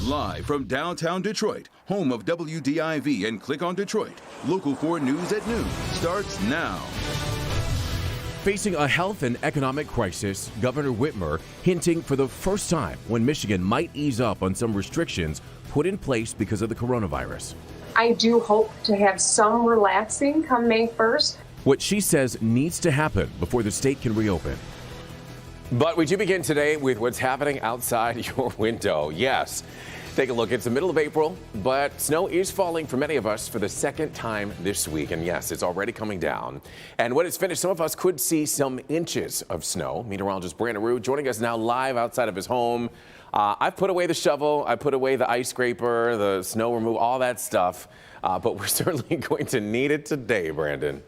Live from downtown Detroit, home of WDIV and Click on Detroit, Local 4 News at noon starts now. Facing a health and economic crisis, Governor Whitmer hinting for the first time when Michigan might ease up on some restrictions put in place because of the coronavirus. I do hope to have some relaxing come May 1st. What she says needs to happen before the state can reopen. But we do begin today with what's happening outside your window. Yes, take a look. It's the middle of April, but snow is falling for many of us for the second time this week. And yes, it's already coming down. And when it's finished, some of us could see some inches of snow. Meteorologist Brandon Rue joining us now live outside of his home. I've put away the shovel, I put away the ice scraper, the snow removal, all that stuff. But we're certainly going to need it today, Brandon.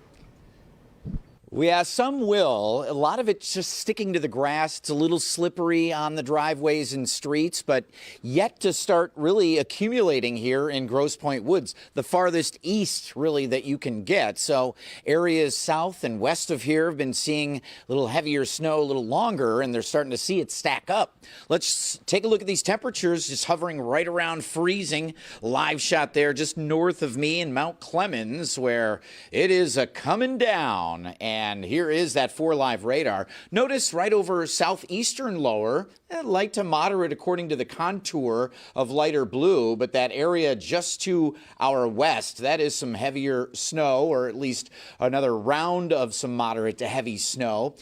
Yeah, some will. A lot of it's just sticking to the grass. It's a little slippery on the driveways and streets, but yet to start really accumulating here in Grosse Pointe Woods, the farthest east really that you can get. So areas south and west of here have been seeing a little heavier snow a little longer, and they're starting to see it stack up. Let's take a look at these temperatures, just hovering right around freezing. Live shot there just north of me in Mount Clemens, where it is a coming down. And here is that 4Live radar. Notice right over southeastern lower, light to moderate according to the contour of lighter blue, but that area just to our west, that is some heavier snow, or at least another round of some moderate to heavy snow.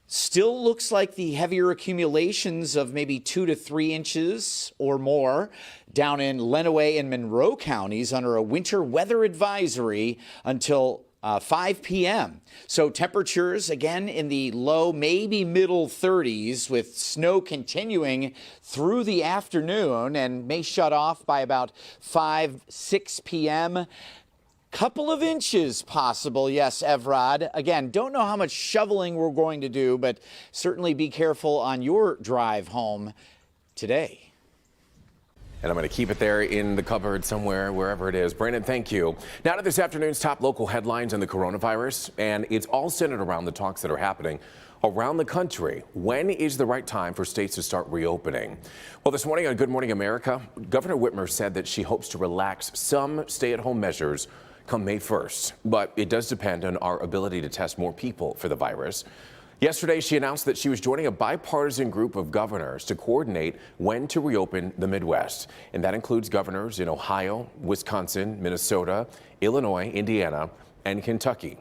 Still looks like the heavier accumulations of maybe 2 to 3 inches or more down in Lenawee and Monroe counties under a winter weather advisory until 5 p.m. So temperatures again in the low, maybe middle 30s, with snow continuing through the afternoon and may shut off by about 6 p.m. Couple of inches possible, yes, Evrod. Again, don't know how much shoveling we're going to do, but certainly be careful on your drive home today. And I'm going to keep it there in the cupboard somewhere, wherever it is. Brandon, thank you. Now to this afternoon's top local headlines on the coronavirus, and it's all centered around the talks that are happening around the country. When is the right time for states to start reopening? Well, this morning on Good Morning America, Governor Whitmer said that she hopes to relax some stay-at-home measures come May 1st, but it does depend on our ability to test more people for the virus. Yesterday, she announced that she was joining a bipartisan group of governors to coordinate when to reopen the Midwest. And that includes governors in Ohio, Wisconsin, Minnesota, Illinois, Indiana, and Kentucky.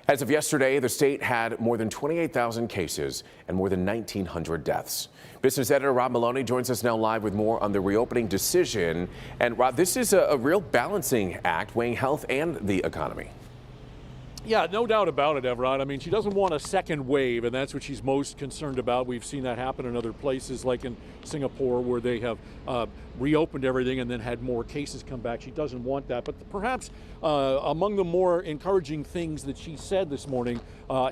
As of yesterday, the state had more than 28,000 cases and more than 1,900 deaths. Business editor Rob Maloney joins us now live with more on the reopening decision. And Rob, this is a real balancing act, weighing health and the economy. Yeah, no doubt about it, Evrod. I mean, she doesn't want a second wave, and that's what she's most concerned about. We've seen that happen in other places, like in Singapore, where they have reopened everything and then had more cases come back. She doesn't want that. But perhaps among the more encouraging things that she said this morning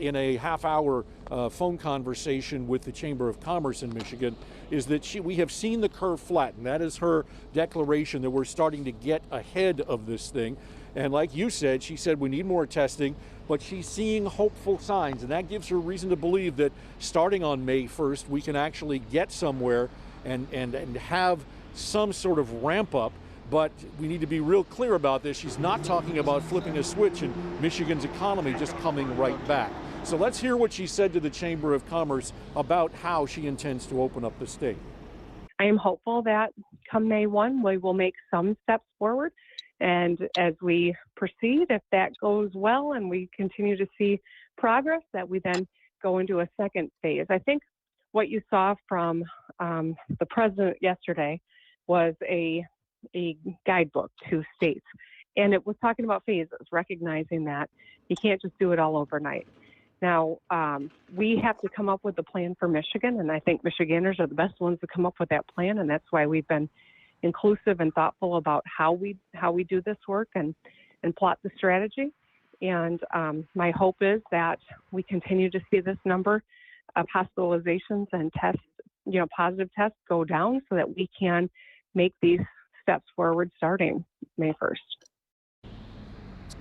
in a half-hour phone conversation with the Chamber of Commerce in Michigan is that we have seen the curve flatten. That is her declaration that we're starting to get ahead of this thing. And like you said, she said we need more testing, but she's seeing hopeful signs, and that gives her reason to believe that starting on May 1st, we can actually get somewhere and have some sort of ramp up. But we need to be real clear about this. She's not talking about flipping a switch and Michigan's economy just coming right back. So let's hear what she said to the Chamber of Commerce about how she intends to open up the state. I am hopeful that come May 1, we will make some steps forward. And as we proceed, if that goes well and we continue to see progress, that we then go into a second phase. I think what you saw from the president yesterday was a guidebook to states. And it was talking about phases, recognizing that you can't just do it all overnight. Now, we have to come up with a plan for Michigan, and I think Michiganders are the best ones to come up with that plan, and that's why we've been inclusive and thoughtful about how we do this work and plot the strategy. And my hope is that we continue to see this number of hospitalizations and tests, positive tests go down so that we can make these steps forward starting May 1st.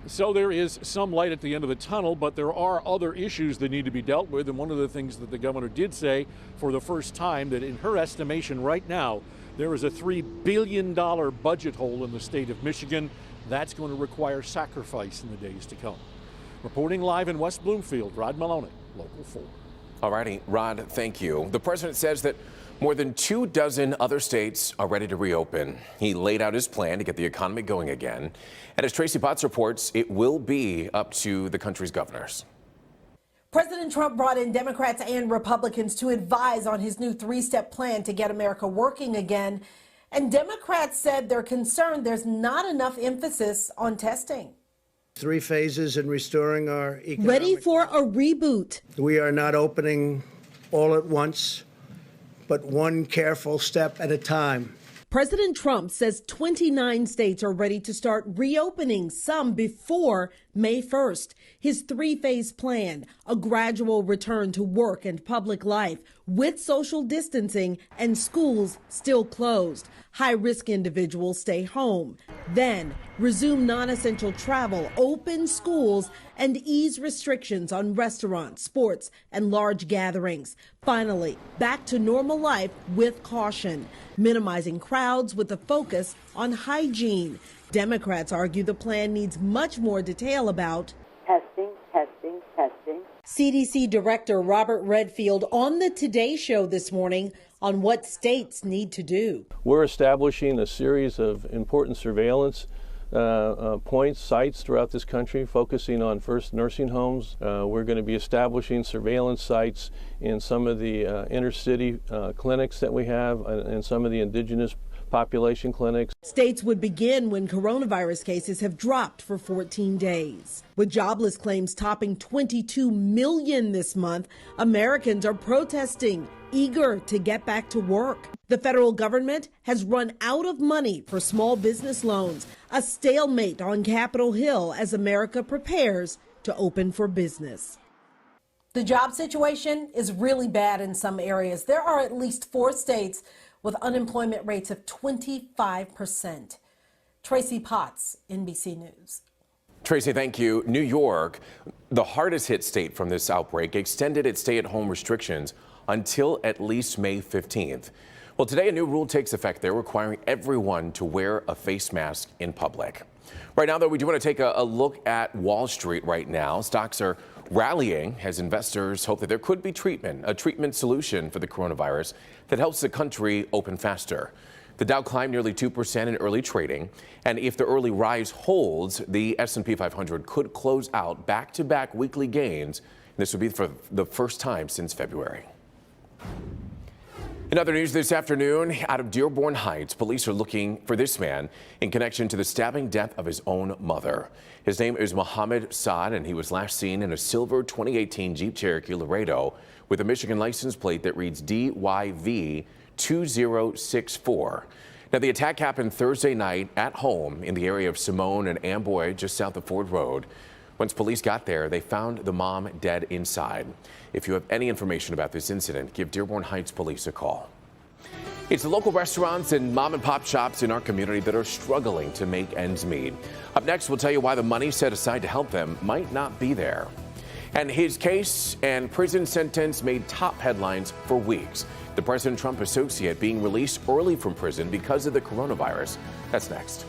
So there is some light at the end of the tunnel, but there are other issues that need to be dealt with. And one of the things that the governor did say for the first time, that in her estimation right now, There is a $3 billion budget hole in the state of Michigan. That's going to require sacrifice in the days to come. Reporting live in West Bloomfield, Rod Maloney, Local 4. All righty, Rod, thank you. The president says that more than 24 other states are ready to reopen. He laid out his plan to get the economy going again. And as Tracy Potts reports, it will be up to the country's governors. President Trump brought in Democrats and Republicans to advise on his new three-step plan to get America working again. And Democrats said they're concerned there's not enough emphasis on testing. 3 phases in restoring our economy. Ready for a reboot. We are not opening all at once, but one careful step at a time. President Trump says 29 states are ready to start reopening, some before May 1st. His 3-phase plan, a gradual return to work and public life with social distancing and schools still closed. High-risk individuals stay home. Then resume non-essential travel, open schools, and ease restrictions on restaurants, sports, and large gatherings. Finally, back to normal life with caution, minimizing crowds with a focus on hygiene. Democrats argue the plan needs much more detail about testing. CDC Director Robert Redfield on the Today Show this morning on what states need to do. We're establishing a series of important surveillance points, sites throughout this country, focusing on first nursing homes. We're going to be establishing surveillance sites in some of the inner city clinics that we have and some of the indigenous population clinics. States would begin when coronavirus cases have dropped for 14 days. With jobless claims topping 22 million this month, Americans are protesting, eager to get back to work. The federal government has run out of money for small business loans, a stalemate on Capitol Hill as America prepares to open for business. The job situation is really bad in some areas. There are at least 4 states with unemployment rates of 25%. Tracy Potts, NBC News. Tracy, thank you. New York, the hardest hit state from this outbreak, extended its stay-at-home restrictions until at least May 15th. Well, today a new rule takes effect there requiring everyone to wear a face mask in public. Right now, though, we do want to take a look at Wall Street right now. Stocks are rallying as investors hope that there could be a treatment solution for the coronavirus that helps the country open faster. The Dow climbed nearly 2% in early trading, and if the early rise holds, the S&P 500 could close out back-to-back weekly gains. This would be for the first time since February. In other news this afternoon, out of Dearborn Heights, police are looking for this man in connection to the stabbing death of his own mother. His name is Mohammed Saad, and he was last seen in a silver 2018 Jeep Cherokee Laredo with a Michigan license plate that reads DYV 2064. Now, the attack happened Thursday night at home in the area of Simone and Amboy, just south of Ford Road. Once police got there, they found the mom dead inside. If you have any information about this incident, give Dearborn Heights Police a call. It's the local restaurants and mom and pop shops in our community that are struggling to make ends meet. Up next, we'll tell you why the money set aside to help them might not be there. And his case and prison sentence made top headlines for weeks. The President Trump associate being released early from prison because of the coronavirus. That's next.